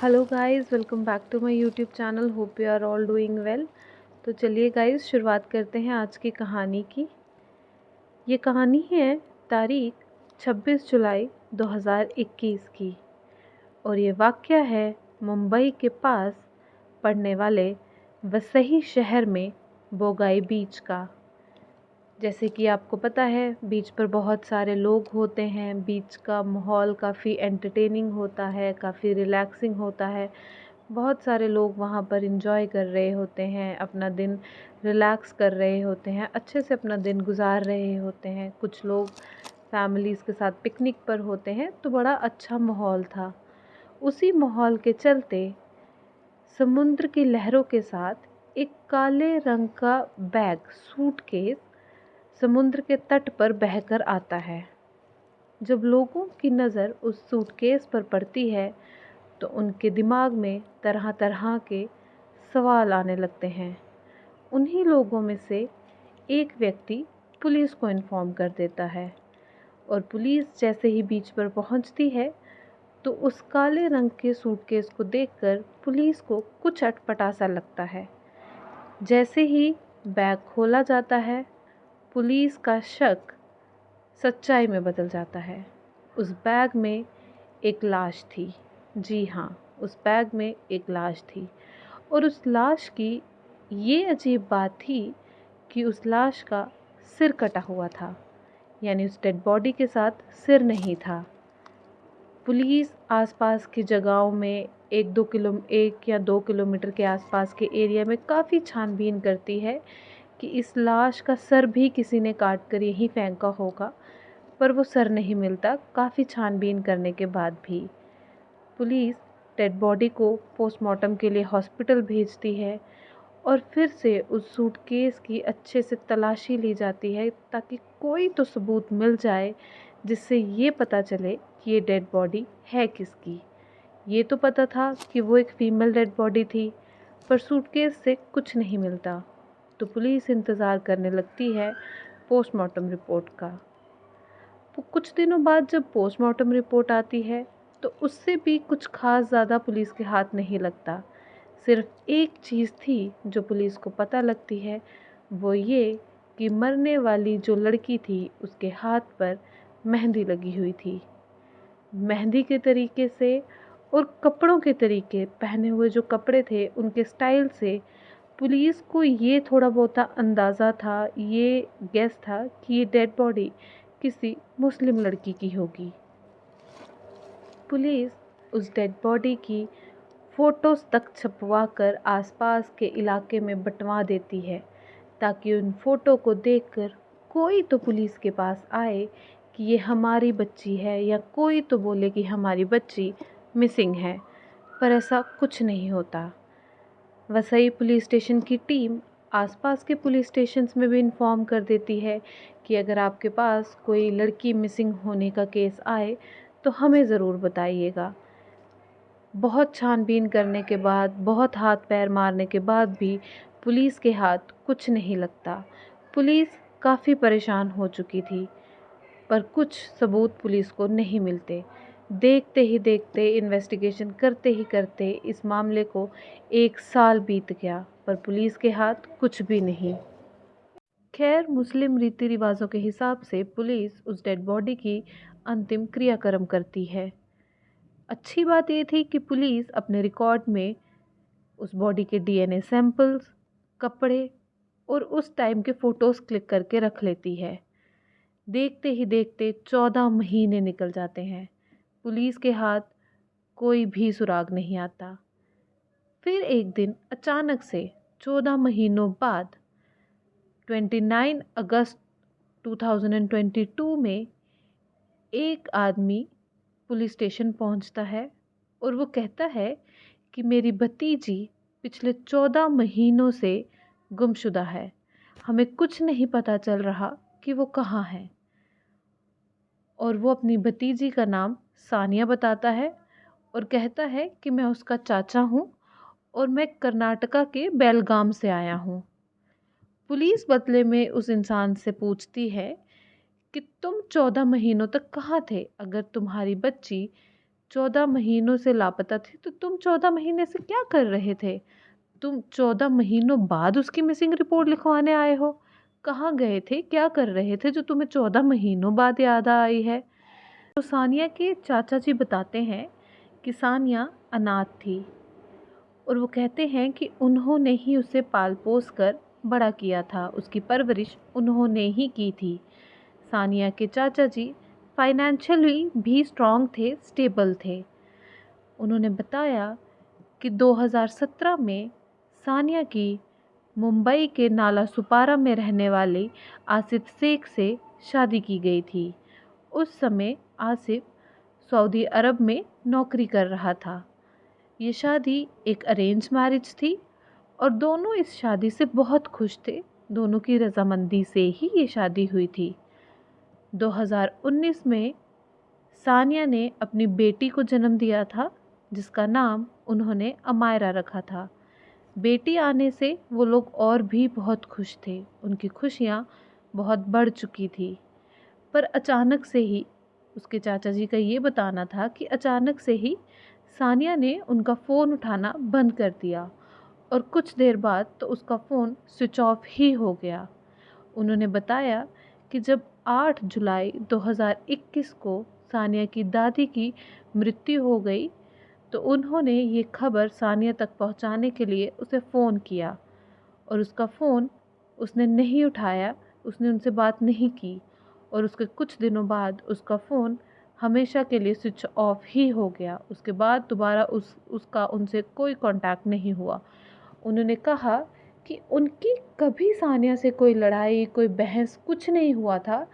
Hello guys, welcome back to my YouTube channel. Hope you are all doing well. तो चलिए guys, शुरुआत करते हैं आज की कहानी की। ये कहानी है तारीख 26 जुलाई 2021 की और ये वाक़या है मुंबई के पास पड़ने वाले वसई शहर में बोगाई बीच का। जैसे कि आपको पता है, बीच पर बहुत सारे लोग होते हैं। बीच का माहौल काफ़ी एंटरटेनिंग होता है, काफ़ी रिलैक्सिंग होता है। बहुत सारे लोग वहाँ पर एंजॉय कर रहे होते हैं, अपना दिन रिलैक्स कर रहे होते हैं, अच्छे से अपना दिन गुजार रहे होते हैं। कुछ लोग फैमिलीज़ के साथ पिकनिक पर होते हैं, तो बड़ा अच्छा माहौल था। उसी माहौल के चलते समुद्र की लहरों के साथ एक काले रंग का बैग सूटकेस समुद्र के तट पर बहकर आता है। जब लोगों की नज़र उस सूटकेस पर पड़ती है तो उनके दिमाग में तरह तरह के सवाल आने लगते हैं। उन्हीं लोगों में से एक व्यक्ति पुलिस को इन्फॉर्म कर देता है और पुलिस जैसे ही बीच पर पहुंचती है तो उस काले रंग के सूटकेस को देखकर पुलिस को कुछ अटपटा सा लगता है। जैसे ही बैग खोला जाता है, पुलिस का शक सच्चाई में बदल जाता है। उस बैग में एक लाश थी। जी हाँ, उस बैग में एक लाश थी और उस लाश की ये अजीब बात थी कि उस लाश का सिर कटा हुआ था, यानी उस डेड बॉडी के साथ सिर नहीं था। पुलिस आसपास की जगहों में 1 या 2 किलोमीटर के आसपास के एरिया में काफ़ी छानबीन करती है कि इस लाश का सर भी किसी ने काट कर यहीं फेंका होगा, पर वो सर नहीं मिलता। काफ़ी छानबीन करने के बाद भी पुलिस डेड बॉडी को पोस्टमार्टम के लिए हॉस्पिटल भेजती है और फिर से उस सूटकेस की अच्छे से तलाशी ली जाती है ताकि कोई तो सबूत मिल जाए जिससे ये पता चले कि ये डेड बॉडी है किसकी। ये तो पता था कि वो एक फ़ीमेल डेड बॉडी थी, पर सूटकेस से कुछ नहीं मिलता। तो पुलिस इंतज़ार करने लगती है पोस्टमार्टम रिपोर्ट का। तो कुछ दिनों बाद जब पोस्टमार्टम रिपोर्ट आती है तो उससे भी कुछ खास ज़्यादा पुलिस के हाथ नहीं लगता। सिर्फ एक चीज़ थी जो पुलिस को पता लगती है, वो ये कि मरने वाली जो लड़की थी उसके हाथ पर मेहंदी लगी हुई थी। मेहंदी के तरीके से और कपड़ों के तरीके, पहने हुए जो कपड़े थे उनके स्टाइल से पुलिस को ये थोड़ा बहुत अंदाज़ा था, ये गेस था कि ये डेड बॉडी किसी मुस्लिम लड़की की होगी। पुलिस उस डेड बॉडी की फ़ोटोज़ तक छपवा कर आसपास के इलाके में बंटवा देती है ताकि उन फ़ोटो को देखकर कोई तो पुलिस के पास आए कि ये हमारी बच्ची है, या कोई तो बोले कि हमारी बच्ची मिसिंग है। पर ऐसा कुछ नहीं होता। वसई पुलिस स्टेशन की टीम आसपास के पुलिस स्टेशंस में भी इन्फॉर्म कर देती है कि अगर आपके पास कोई लड़की मिसिंग होने का केस आए तो हमें ज़रूर बताइएगा। बहुत छानबीन करने के बाद, बहुत हाथ पैर मारने के बाद भी पुलिस के हाथ कुछ नहीं लगता। पुलिस काफ़ी परेशान हो चुकी थी, पर कुछ सबूत पुलिस को नहीं मिलते। देखते ही देखते, इन्वेस्टिगेशन करते ही करते इस मामले को 1 साल बीत गया, पर पुलिस के हाथ कुछ भी नहीं। खैर, मुस्लिम रीति रिवाजों के हिसाब से पुलिस उस डेड बॉडी की अंतिम क्रियाक्रम करती है। अच्छी बात ये थी कि पुलिस अपने रिकॉर्ड में उस बॉडी के डीएनए सैंपल्स, कपड़े और उस टाइम के फ़ोटोज़ क्लिक करके रख लेती है। देखते ही देखते 14 महीने निकल जाते हैं। पुलिस के हाथ कोई भी सुराग नहीं आता। फिर एक दिन अचानक से 14 महीनों बाद 29 अगस्त 2022 में एक आदमी पुलिस स्टेशन पहुंचता है और वो कहता है कि मेरी भतीजी पिछले 14 महीनों से गुमशुदा है। हमें कुछ नहीं पता चल रहा कि वो कहाँ है। और वो अपनी भतीजी का नाम सानिया बताता है और कहता है कि मैं उसका चाचा हूँ और मैं कर्नाटका के बेलगाम से आया हूँ। पुलिस बदले में उस इंसान से पूछती है कि तुम 14 महीनों तक कहाँ थे अगर तुम्हारी बच्ची 14 महीनों से लापता थे, तो तुम 14 महीने से क्या कर रहे थे? तुम 14 महीनों बाद उसकी मिसिंग रिपोर्ट लिखवाने आए हो। कहाँ गए थे, क्या कर रहे थे जो तुम्हें 14 महीनों बाद याद आई है? तो सानिया के चाचा जी बताते हैं कि सानिया अनाथ थी और वो कहते हैं कि उन्होंने ही उसे पाल पोस कर बड़ा किया था, उसकी परवरिश उन्होंने ही की थी। सानिया के चाचा जी फाइनेंशियली भी स्ट्रॉन्ग थे, स्टेबल थे। उन्होंने बताया कि 2017 में सानिया की मुंबई के नाला सुपारा में रहने वाले आसिफ शेख से शादी की गई थी। उस समय आसिफ सऊदी अरब में नौकरी कर रहा था। ये शादी एक अरेंज मैरिज थी और दोनों इस शादी से बहुत खुश थे। दोनों की रजामंदी से ही ये शादी हुई थी। 2019 में सानिया ने अपनी बेटी को जन्म दिया था, जिसका नाम उन्होंने अमायरा रखा था। बेटी आने से वो लोग और भी बहुत खुश थे। उनकी खुशियाँ बहुत बढ़ चुकी थी। पर अचानक से ही, उसके चाचा जी का ये बताना था कि अचानक से ही सानिया ने उनका फ़ोन उठाना बंद कर दिया और कुछ देर बाद तो उसका फ़ोन स्विच ऑफ ही हो गया। उन्होंने बताया कि जब 8 जुलाई 2021 को सानिया की दादी की मृत्यु हो गई, तो उन्होंने ये खबर सानिया तक पहुंचाने के लिए उसे फ़ोन किया और उसका फ़ोन उसने नहीं उठाया, उसने उनसे बात नहीं की और उसके कुछ दिनों बाद उसका फ़ोन हमेशा के लिए स्विच ऑफ ही हो गया। उसके बाद दोबारा उसका उनसे कोई कांटेक्ट नहीं हुआ। उन्होंने कहा कि उनकी कभी सानिया से कोई लड़ाई, कोई बहस कुछ नहीं हुआ था,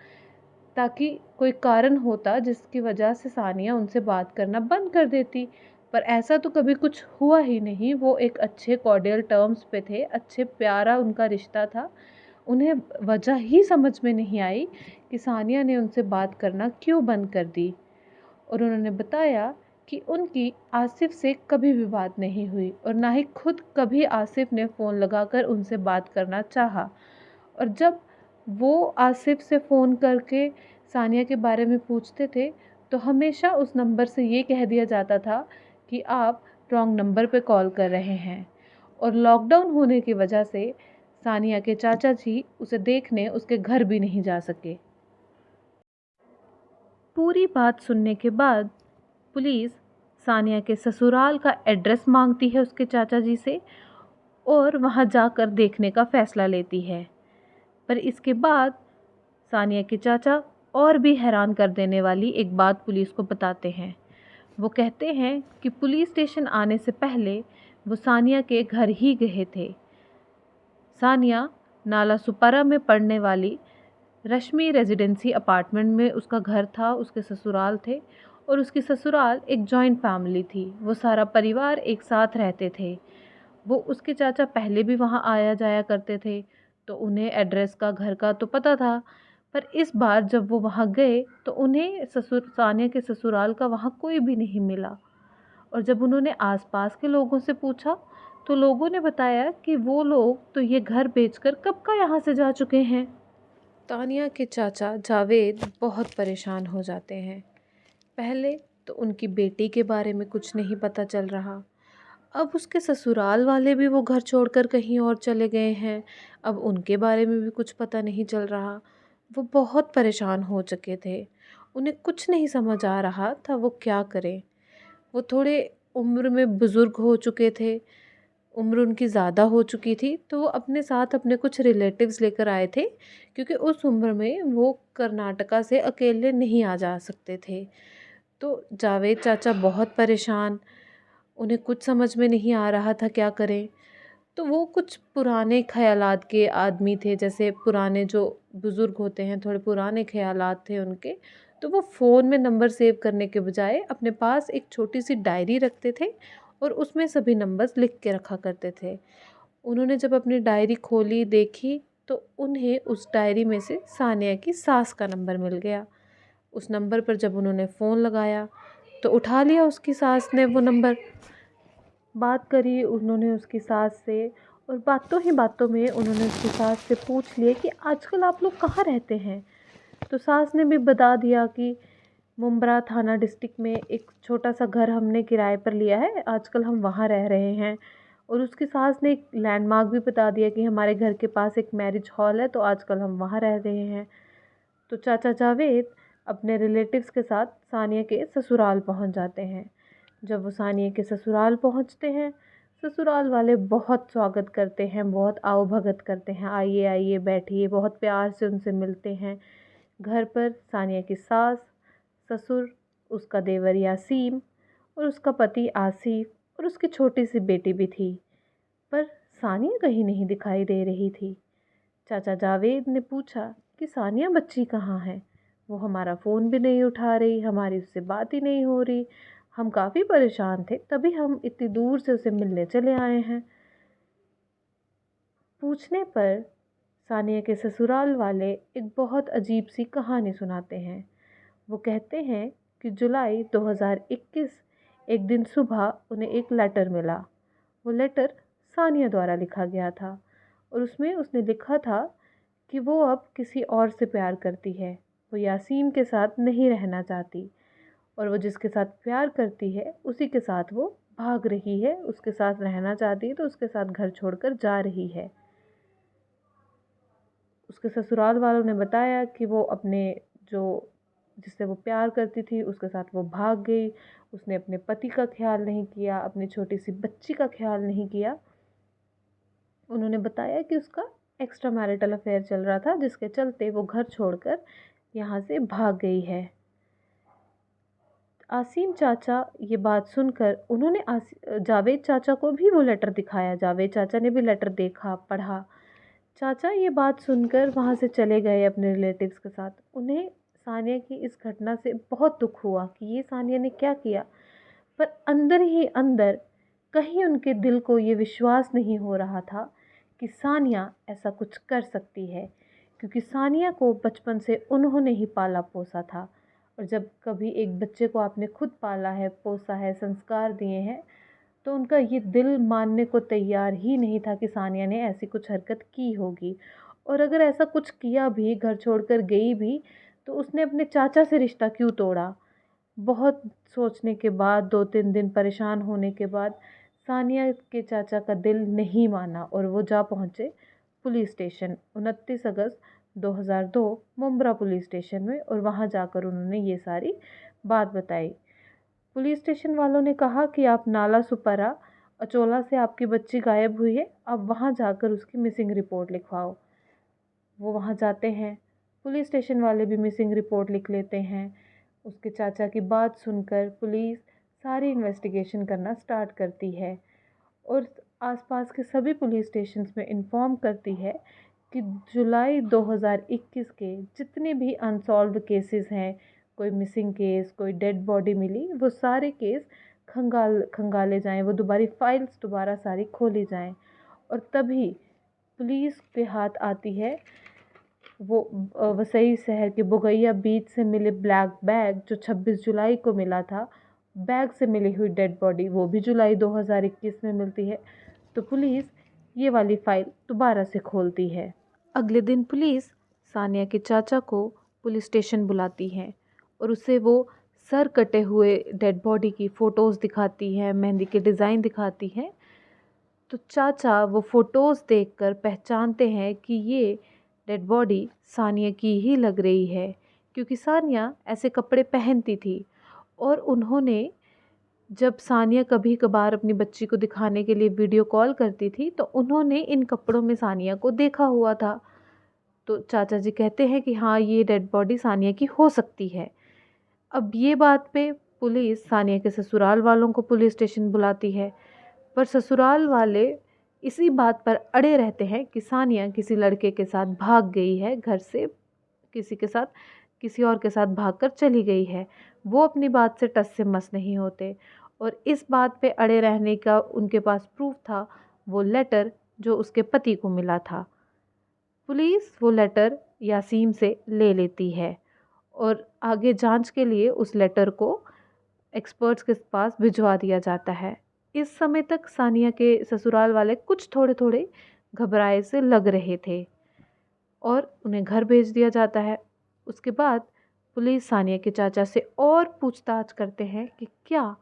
ताकि कोई कारण होता जिसकी वजह से सानिया उनसे बात करना बंद कर देती। पर ऐसा तो कभी कुछ हुआ ही नहीं। वो एक अच्छे कॉर्डियल टर्म्स पे थे, अच्छे प्यारा उनका रिश्ता था। उन्हें वजह ही समझ में नहीं आई कि सानिया ने उनसे बात करना क्यों बंद कर दी। और उन्होंने बताया कि उनकी आसिफ से कभी भी बात नहीं हुई और ना ही खुद कभी आसिफ ने फ़ोन लगाकर उनसे बात करना चाहा। और जब वो आसिफ से फ़ोन करके सानिया के बारे में पूछते थे, तो हमेशा उस नंबर से ये कह दिया जाता था कि आप रॉन्ग नंबर पे कॉल कर रहे हैं। और लॉकडाउन होने की वजह से सानिया के चाचा जी उसे देखने उसके घर भी नहीं जा सके। पूरी बात सुनने के बाद पुलिस सानिया के ससुराल का एड्रेस मांगती है उसके चाचा जी से और वहां जाकर देखने का फ़ैसला लेती है। पर इसके बाद सानिया के चाचा और भी हैरान कर देने वाली एक बात पुलिस को बताते हैं। वो कहते हैं कि पुलिस स्टेशन आने से पहले वो सानिया के घर ही गए थे। सानिया नाला सुपारा में पढ़ने वाली रश्मि रेजिडेंसी अपार्टमेंट में उसका घर था, उसके ससुराल थे और उसकी ससुराल एक जॉइंट फैमिली थी। वो सारा परिवार एक साथ रहते थे। वो उसके चाचा पहले भी वहाँ आया जाया करते थे, तो उन्हें एड्रेस का, घर का तो पता था। पर इस बार जब वो वहाँ गए तो उन्हें सानिया के ससुराल का वहाँ कोई भी नहीं मिला। और जब उन्होंने आसपास के लोगों से पूछा तो लोगों ने बताया कि वो लोग तो ये घर बेचकर कब का यहाँ से जा चुके हैं। तानिया के चाचा जावेद बहुत परेशान हो जाते हैं। पहले तो उनकी बेटी के बारे में कुछ नहीं पता चल रहा, अब उसके ससुराल वाले भी वो घर छोड़कर कहीं और चले गए हैं, अब उनके बारे में भी कुछ पता नहीं चल रहा। वो बहुत परेशान हो चुके थे, उन्हें कुछ नहीं समझ आ रहा था वो क्या करें। वो थोड़े उम्र में बुज़ुर्ग हो चुके थे, उम्र उनकी ज़्यादा हो चुकी थी, तो वो अपने साथ अपने कुछ रिलेटिव्स लेकर आए थे, क्योंकि उस उम्र में वो कर्नाटका से अकेले नहीं आ जा सकते थे। तो जावेद चाचा बहुत परेशान, उन्हें कुछ समझ में नहीं आ रहा था क्या करें। तो वो कुछ पुराने ख़यालात के आदमी थे, जैसे पुराने जो बुज़ुर्ग होते हैं, थोड़े पुराने ख़यालात थे उनके। तो वो फ़ोन में नंबर सेव करने के बजाय अपने पास एक छोटी सी डायरी रखते थे और उसमें सभी नंबर्स लिख के रखा करते थे। उन्होंने जब अपनी डायरी खोली, देखी, तो उन्हें उस डायरी में से सानिया की सास का नंबर मिल गया। उस नंबर पर जब उन्होंने फ़ोन लगाया तो उठा लिया उसकी सास ने वो नंबर। बात करी उन्होंने उसकी सास से और बातों ही बातों में उन्होंने उसकी सास से पूछ लिया कि आजकल आप लोग कहाँ रहते हैं। तो सास ने भी बता दिया कि मुंब्रा थाना डिस्ट्रिक्ट में एक छोटा सा घर हमने किराए पर लिया है, आजकल हम वहाँ रह रहे हैं। और उसकी सास ने एक लैंडमार्क भी बता दिया कि हमारे घर के पास एक मैरिज हॉल है, तो आजकल हम वहाँ रह रहे हैं। तो चाचा जावेद अपने रिलेटिव्स के साथ सानिया के ससुराल पहुँच जाते हैं। जब वो सानिया के ससुराल पहुँचते हैं, ससुराल वाले बहुत स्वागत करते हैं, बहुत आवभगत करते हैं, आइए आइए बैठिए, बहुत प्यार से उनसे मिलते हैं। घर पर सानिया की सास, ससुर, उसका देवर यासीम और उसका पति आसिफ और उसकी छोटी सी बेटी भी थी, पर सानिया कहीं नहीं दिखाई दे रही थी। चाचा जावेद ने पूछा कि सानिया बच्ची कहाँ है? वो हमारा फ़ोन भी नहीं उठा रही, हमारी उससे बात ही नहीं हो रही। हम काफ़ी परेशान थे, तभी हम इतनी दूर से उसे मिलने चले आए हैं। पूछने पर सानिया के ससुराल वाले एक बहुत अजीब सी कहानी सुनाते हैं। वो कहते हैं कि जुलाई 2021 एक दिन सुबह उन्हें एक लेटर मिला। वो लेटर सानिया द्वारा लिखा गया था और उसमें उसने लिखा था कि वो अब किसी और से प्यार करती है, वो यासीम के साथ नहीं रहना चाहती और वो जिसके साथ प्यार करती है उसी के साथ वो भाग रही है, उसके साथ रहना चाहती है तो उसके साथ घर छोड़कर जा रही है। उसके ससुराल वालों ने बताया कि वो अपने जो जिससे वो प्यार करती थी उसके साथ वो भाग गई, उसने अपने पति का ख्याल नहीं किया, अपनी छोटी सी बच्ची का ख्याल नहीं किया। उन्होंने बताया कि उसका एक्स्ट्रा मैरिटल अफेयर चल रहा था, जिसके चलते वो घर छोड़कर यहाँ से भाग गई है। आसिम चाचा ये बात सुनकर उन्होंने जावेद चाचा को भी वो लेटर दिखाया। जावेद चाचा ने भी लेटर देखा, पढ़ा। चाचा ये बात सुनकर वहाँ से चले गए अपने रिलेटिव्स के साथ। उन्हें सानिया की इस घटना से बहुत दुख हुआ कि ये सानिया ने क्या किया, पर अंदर ही अंदर कहीं उनके दिल को ये विश्वास नहीं हो रहा था कि सानिया ऐसा कुछ कर सकती है, क्योंकि सानिया को बचपन से उन्होंने ही पाला पोसा था। और जब कभी एक बच्चे को आपने खुद पाला है, पोसा है, संस्कार दिए हैं, तो उनका ये दिल मानने को तैयार ही नहीं था कि सानिया ने ऐसी कुछ हरकत की होगी। और अगर ऐसा कुछ किया भी, घर छोड़कर गई भी, तो उसने अपने चाचा से रिश्ता क्यों तोड़ा? बहुत सोचने के बाद, 2-3 दिन परेशान होने के बाद सानिया के चाचा का दिल नहीं माना और वो जा पहुँचे पुलिस स्टेशन 29 अगस्त 2002 मुंब्रा पुलिस स्टेशन में, और वहाँ जाकर उन्होंने ये सारी बात बताई। पुलिस स्टेशन वालों ने कहा कि आप नाला सुपरा अचोला से आपकी बच्ची गायब हुई है, आप वहाँ जाकर उसकी मिसिंग रिपोर्ट लिखवाओ। वो वहाँ जाते हैं, पुलिस स्टेशन वाले भी मिसिंग रिपोर्ट लिख लेते हैं। उसके चाचा की बात सुनकर पुलिस सारी इन्वेस्टिगेशन करना स्टार्ट करती है और आसपास के सभी पुलिस स्टेशंस में इन्फॉर्म करती है कि जुलाई 2021 के जितने भी अनसॉल्व्ड केसेस हैं, कोई मिसिंग केस, कोई डेड बॉडी मिली, वो सारे केस खंगाले जाएं, वो फाइल्स दोबारा सारी खोली जाएं। और तभी पुलिस के हाथ आती है वो वसई शहर के बुगैया बीच से मिले ब्लैक बैग, जो 26 जुलाई को मिला था। बैग से मिली हुई डेड बॉडी वो भी जुलाई 2021 में मिलती है। तो पुलिस ये वाली फाइल दोबारा से खोलती है। अगले दिन पुलिस सानिया के चाचा को पुलिस स्टेशन बुलाती है और उसे वो सर कटे हुए डेड बॉडी की फ़ोटोज़ दिखाती है, मेहंदी के डिज़ाइन दिखाती है। तो चाचा वो फ़ोटोज़ देखकर पहचानते हैं कि ये डेड बॉडी सानिया की ही लग रही है, क्योंकि सानिया ऐसे कपड़े पहनती थी। और उन्होंने जब सानिया कभी कभार अपनी बच्ची को दिखाने के लिए वीडियो कॉल करती थी, तो उन्होंने इन कपड़ों में सानिया को देखा हुआ था। तो चाचा जी कहते हैं कि हाँ, ये डेड बॉडी सानिया की हो सकती है। अब ये बात पे पुलिस सानिया के ससुराल वालों को पुलिस स्टेशन बुलाती है, पर ससुराल वाले इसी बात पर अड़े रहते हैं कि सानिया किसी लड़के के साथ भाग गई है घर से, किसी और के साथ भागकर चली गई है। वो अपनी बात से टस से मस नहीं होते और इस बात पे अड़े रहने का उनके पास प्रूफ था, वो लेटर जो उसके पति को मिला था। पुलिस वो लेटर यासीम से ले लेती है और आगे जांच के लिए उस लेटर को एक्सपर्ट्स के पास भिजवा दिया जाता है। इस समय तक सानिया के ससुराल वाले कुछ थोड़े थोड़े घबराए से लग रहे थे और उन्हें घर भेज दिया जाता है। उसके बाद पुलिस सानिया के चाचा से और पूछताछ करते हैं कि क्या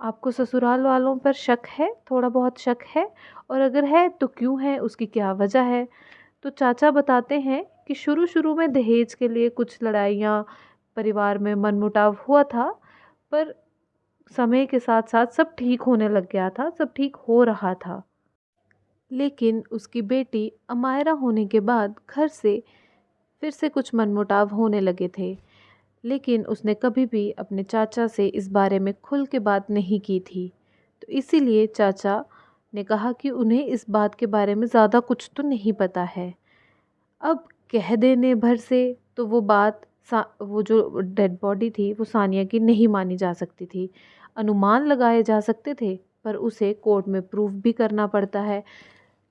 आपको ससुराल वालों पर शक है, थोड़ा बहुत शक है, और अगर है तो क्यों है, उसकी क्या वजह है। तो चाचा बताते हैं कि शुरू शुरू में दहेज के लिए कुछ लड़ाइयाँ, परिवार में मनमुटाव हुआ था, पर समय के साथ साथ सब ठीक होने लग गया था, सब ठीक हो रहा था। लेकिन उसकी बेटी अमायरा होने के बाद घर से फिर से कुछ मनमुटाव होने लगे थे। लेकिन उसने कभी भी अपने चाचा से इस बारे में खुल के बात नहीं की थी। तो इसीलिए चाचा ने कहा कि उन्हें इस बात के बारे में ज़्यादा कुछ तो नहीं पता है। अब कह देने भर से तो वो बात वो जो डेड बॉडी थी वो सानिया की नहीं मानी जा सकती थी। अनुमान लगाए जा सकते थे, पर उसे कोर्ट में प्रूफ भी करना पड़ता है,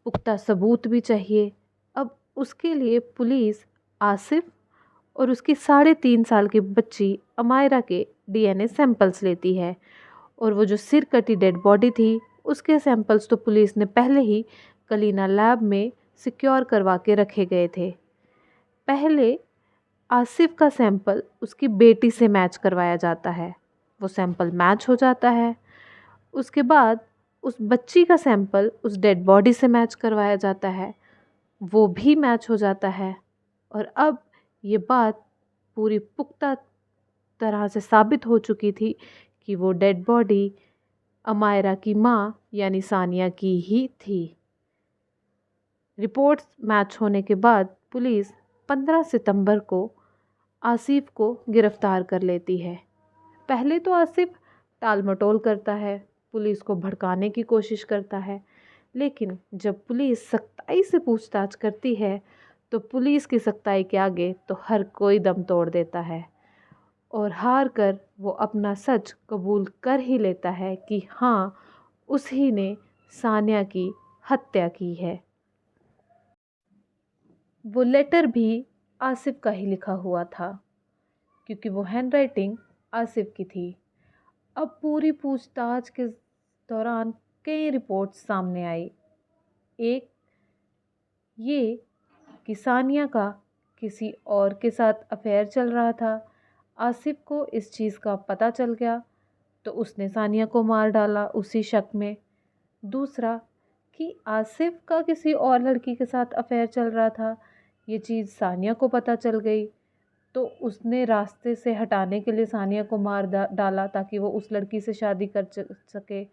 पुख्ता सबूत भी चाहिए। अब उसके लिए पुलिस आसिफ और उसकी 3.5 साल की बच्ची अमायरा के डीएनए सैंपल्स लेती है। और वो जो सिर कटी डेड बॉडी थी उसके सैंपल्स तो पुलिस ने पहले ही कलीना लैब में सिक्योर करवा के रखे गए थे। पहले आसिफ का सैंपल उसकी बेटी से मैच करवाया जाता है, वो सैंपल मैच हो जाता है। उसके बाद उस बच्ची का सैंपल उस डेड बॉडी से मैच करवाया जाता है, वो भी मैच हो जाता है। और अब ये बात पूरी पुख्ता तरह से साबित हो चुकी थी कि वो डेड बॉडी अमायरा की माँ यानी सानिया की ही थी। रिपोर्ट्स मैच होने के बाद पुलिस 15 सितंबर को आसिफ को गिरफ्तार कर लेती है। पहले तो आसिफ टाल मटोल करता है, पुलिस को भड़काने की कोशिश करता है, लेकिन जब पुलिस सख्ताई से पूछताछ करती है तो पुलिस की सख्ताई के आगे तो हर कोई दम तोड़ देता है और हार कर वो अपना सच कबूल कर ही लेता है कि हाँ, उसी ने सानिया की हत्या की है। वो लेटर भी आसिफ का ही लिखा हुआ था, क्योंकि वो हैंडराइटिंग आसिफ की थी। अब पूरी पूछताछ के दौरान कई रिपोर्ट्स सामने आई। एक ये कि सानिया का किसी और के साथ अफेयर चल रहा था। आसिफ को इस चीज़ का पता चल गया तो उसने सानिया को मार डाला उसी शक में। दूसरा कि आसिफ का किसी और लड़की के साथ अफेयर चल रहा था, ये चीज़ सानिया को पता चल गई तो उसने रास्ते से हटाने के लिए सानिया को मार डाला ताकि वो उस लड़की से शादी कर सके।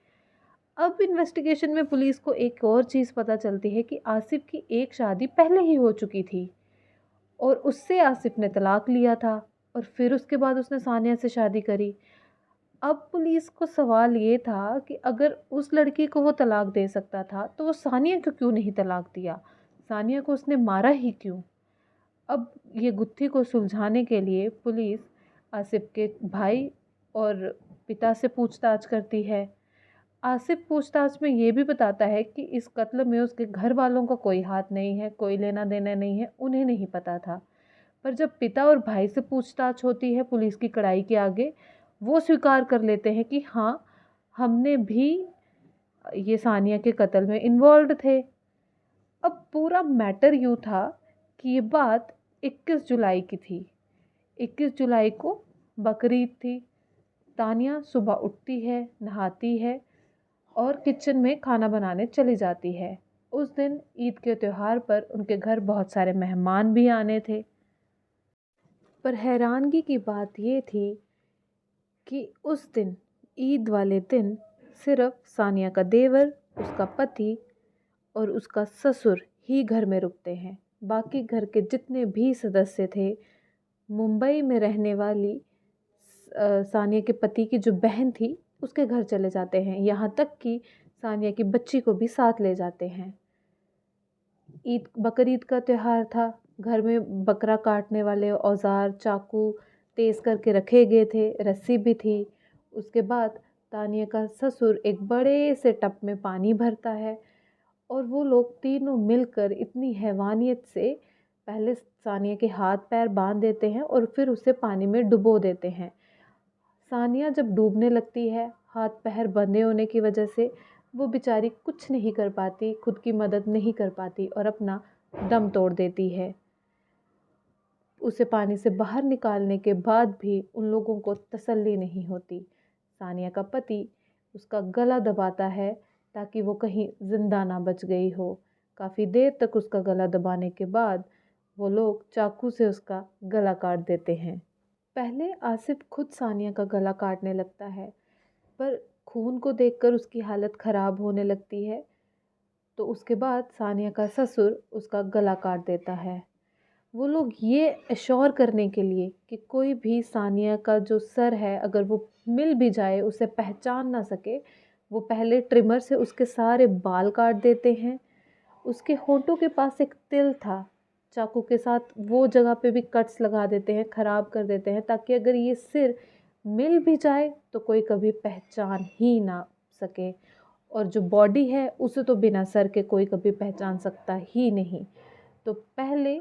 अब इन्वेस्टिगेशन में पुलिस को एक और चीज़ पता चलती है कि आसिफ की एक शादी पहले ही हो चुकी थी और उससे आसिफ ने तलाक लिया था और फिर उसके बाद उसने सानिया से शादी करी। अब पुलिस को सवाल ये था कि अगर उस लड़की को वो तलाक दे सकता था तो वो सानिया को क्यों नहीं तलाक दिया, सानिया को उसने मारा ही क्यों। अब ये गुत्थी को सुलझाने के लिए पुलिस आसिफ के भाई और पिता से पूछताछ करती है। आसिफ पूछताछ में ये भी बताता है कि इस कत्ल में उसके घर वालों का कोई हाथ नहीं है, कोई लेना देना नहीं है, उन्हें नहीं पता था। पर जब पिता और भाई से पूछताछ होती है पुलिस की कड़ाई के आगे, वो स्वीकार कर लेते हैं कि हाँ, हमने भी ये सानिया के कत्ल में इन्वॉल्व थे। अब पूरा मैटर यूँ था कि ये बात 21 जुलाई की थी। 21 जुलाई को बकरीद थी। तानिया सुबह उठती है, नहाती है और किचन में खाना बनाने चली जाती है। उस दिन ईद के त्यौहार पर उनके घर बहुत सारे मेहमान भी आने थे। पर हैरानगी की बात ये थी कि उस दिन, ईद वाले दिन, सिर्फ सानिया का देवर, उसका पति और उसका ससुर ही घर में रुकते हैं। बाकी घर के जितने भी सदस्य थे, मुंबई में रहने वाली सानिया के पति की जो बहन थी उसके घर चले जाते हैं। यहाँ तक कि सानिया की बच्ची को भी साथ ले जाते हैं। ईद बकरीद का त्यौहार था। घर में बकरा काटने वाले औजार, चाकू तेज़ करके रखे गए थे, रस्सी भी थी। उसके बाद तानिया का ससुर एक बड़े से टब में पानी भरता है और वो लोग तीनों मिलकर इतनी हैवानियत से पहले सानिया के हाथ पैर बांध देते हैं और फिर उसे पानी में डुबो देते हैं। सानिया जब डूबने लगती है, हाथ पैर बंधे होने की वजह से वो बेचारी कुछ नहीं कर पाती, खुद की मदद नहीं कर पाती और अपना दम तोड़ देती है। उसे पानी से बाहर निकालने के बाद भी उन लोगों को तसल्ली नहीं होती। सानिया का पति उसका गला दबाता है ताकि वो कहीं जिंदा ना बच गई हो। काफ़ी देर तक उसका गला दबाने के बाद वो लोग चाकू से उसका गला काट देते हैं। पहले आसिफ खुद सानिया का गला काटने लगता है, पर खून को देखकर उसकी हालत ख़राब होने लगती है। तो उसके बाद सानिया का ससुर उसका गला काट देता है। वो लोग ये एश्योर करने के लिए कि कोई भी सानिया का जो सर है अगर वो मिल भी जाए, उसे पहचान ना सके, वो पहले ट्रिमर से उसके सारे बाल काट देते हैं। उसके होंठों के पास एक तिल था, चाकू के साथ वो जगह पे भी कट्स लगा देते हैं, ख़राब कर देते हैं, ताकि अगर ये सिर मिल भी जाए तो कोई कभी पहचान ही ना सके। और जो बॉडी है उसे तो बिना सर के कोई कभी पहचान सकता ही नहीं। तो पहले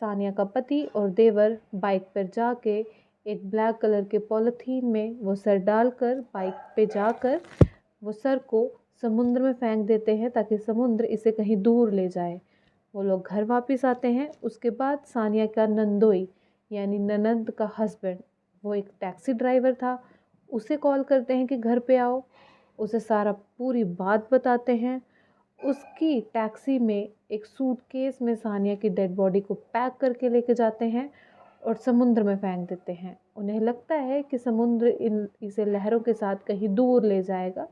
सानिया का पति और देवर बाइक पर जाके एक ब्लैक कलर के पॉलीथीन में वो सर डालकर बाइक पे जाकर वो सर को समुद्र में फेंक देते हैं ताकि समुद्र इसे कहीं दूर ले जाए। वो लोग घर वापस आते हैं। उसके बाद सानिया का नंदोई यानी ननंद का हस्बैंड, वो एक टैक्सी ड्राइवर था, उसे कॉल करते हैं कि घर पे आओ। उसे सारा पूरी बात बताते हैं। उसकी टैक्सी में एक सूटकेस में सानिया की डेड बॉडी को पैक करके लेके जाते हैं और समुद्र में फेंक देते हैं। उन्हें लगता है कि समुद्र इसे लहरों के साथ कहीं दूर ले जाएगा,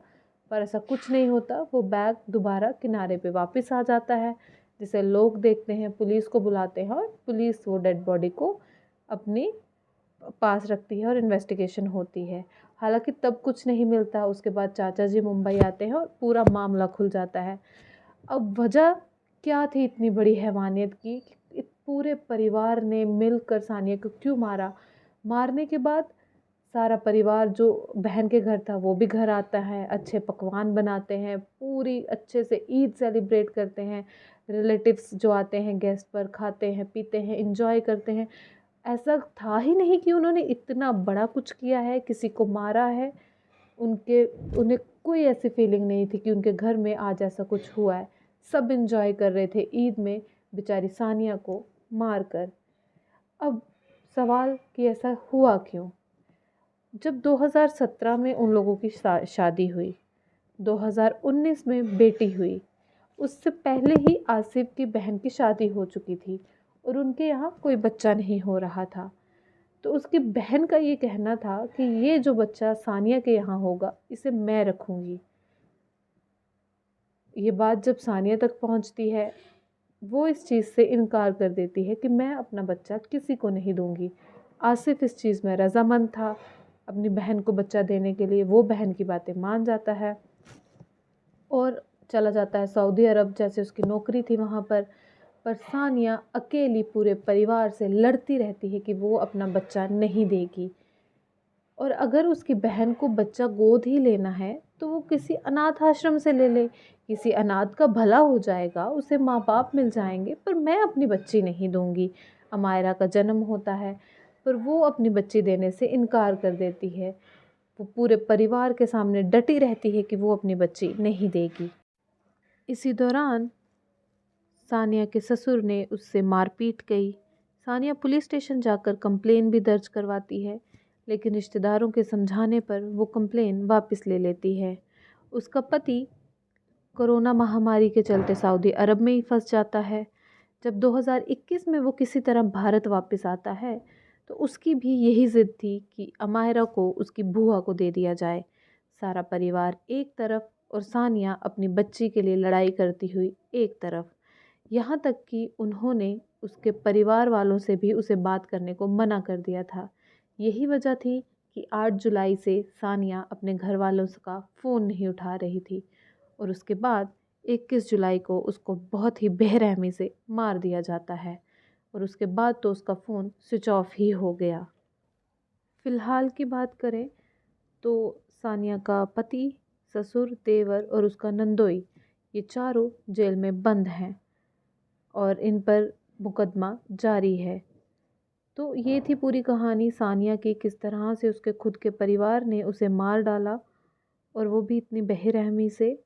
पर ऐसा कुछ नहीं होता। वो बैग दोबारा किनारे पे वापस आ जाता है, जिसे लोग देखते हैं, पुलिस को बुलाते हैं और पुलिस वो डेड बॉडी को अपने पास रखती है और इन्वेस्टिगेशन होती है। हालांकि तब कुछ नहीं मिलता। उसके बाद चाचा जी मुंबई आते हैं और पूरा मामला खुल जाता है। अब वजह क्या थी इतनी बड़ी हैवानियत की? पूरे परिवार ने मिलकर सानिया को क्यों मारा? मारने के बाद सारा परिवार जो बहन के घर था वो भी घर आता है, अच्छे पकवान बनाते हैं, पूरी अच्छे से ईद सेलिब्रेट करते हैं। रिलेटिव्स जो आते हैं गेस्ट पर, खाते हैं, पीते हैं, एंजॉय करते हैं। ऐसा था ही नहीं कि उन्होंने इतना बड़ा कुछ किया है, किसी को मारा है। उन्हें कोई ऐसी फीलिंग नहीं थी कि उनके घर में आज ऐसा कुछ हुआ है। सब एंजॉय कर रहे थे ईद में बेचारी सानिया को मार कर। अब सवाल कि ऐसा हुआ क्यों? जब 2017 में उन लोगों की शादी हुई, 2019 में बेटी हुई, उससे पहले ही आसिफ की बहन की शादी हो चुकी थी और उनके यहाँ कोई बच्चा नहीं हो रहा था। तो उसकी बहन का ये कहना था कि ये जो बच्चा सानिया के यहाँ होगा इसे मैं रखूँगी। ये बात जब सानिया तक पहुँचती है, वो इस चीज़ से इनकार कर देती है कि मैं अपना बच्चा किसी को नहीं दूँगी। आसिफ इस चीज़ में रज़ामंद था अपनी बहन को बच्चा देने के लिए। वो बहन की बातें मान जाता है और चला जाता है सऊदी अरब, जैसे उसकी नौकरी थी वहाँ पर सानिया अकेली पूरे परिवार से लड़ती रहती है कि वो अपना बच्चा नहीं देगी। और अगर उसकी बहन को बच्चा गोद ही लेना है तो वो किसी अनाथ आश्रम से ले ले, किसी अनाथ का भला हो जाएगा, उसे माँ बाप मिल जाएंगे, पर मैं अपनी बच्ची नहीं दूंगी। अमायरा का जन्म होता है पर वो अपनी बच्ची देने से इनकार कर देती है। वो पूरे परिवार के सामने डटी रहती है कि वो अपनी बच्ची नहीं देगी। इसी दौरान सानिया के ससुर ने उससे मारपीट की। सानिया पुलिस स्टेशन जाकर कंप्लेन भी दर्ज करवाती है, लेकिन रिश्तेदारों के समझाने पर वो कंप्लेन वापस ले लेती है। उसका पति कोरोना महामारी के चलते सऊदी अरब में ही फंस जाता है। जब 2021 में वो किसी तरह भारत वापस आता है तो उसकी भी यही ज़िद थी कि अमायरा को उसकी बुआ को दे दिया जाए। सारा परिवार एक तरफ और सानिया अपनी बच्ची के लिए लड़ाई करती हुई एक तरफ। यहाँ तक कि उन्होंने उसके परिवार वालों से भी उसे बात करने को मना कर दिया था। यही वजह थी कि 8 जुलाई से सानिया अपने घर वालों का फ़ोन नहीं उठा रही थी और उसके बाद 21 जुलाई को उसको बहुत ही बेरहमी से मार दिया जाता है और उसके बाद तो उसका फ़ोन स्विच ऑफ ही हो गया। फ़िलहाल की बात करें तो सानिया का पति, ससुर, देवर और उसका नंदोई, ये चारों जेल में बंद हैं और इन पर मुकदमा जारी है। तो ये थी पूरी कहानी सानिया की, किस तरह से उसके खुद के परिवार ने उसे मार डाला और वो भी इतनी बेरहमी से।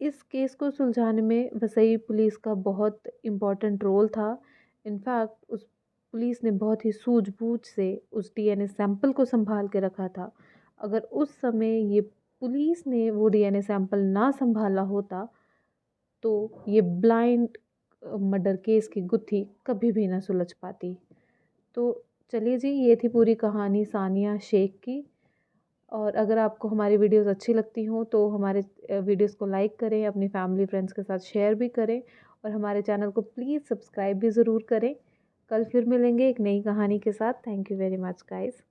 इस केस को सुलझाने में वसई पुलिस का बहुत इम्पोर्टेंट रोल था। इनफैक्ट उस पुलिस ने बहुत ही सूझबूझ से उस डीएनए सैंपल को संभाल के रखा था। अगर उस समय ये पुलिस ने वो डीएनए सैंपल ना संभाला होता तो ये ब्लाइंड मर्डर केस की गुत्थी कभी भी ना सुलझ पाती। तो चलिए जी, ये थी पूरी कहानी सानिया शेख की। और अगर आपको हमारी वीडियोस अच्छी लगती हों तो हमारे वीडियोस को लाइक करें, अपनी फैमिली फ्रेंड्स के साथ शेयर भी करें और हमारे चैनल को प्लीज़ सब्सक्राइब भी ज़रूर करें। कल फिर मिलेंगे एक नई कहानी के साथ। Thank you very much guys.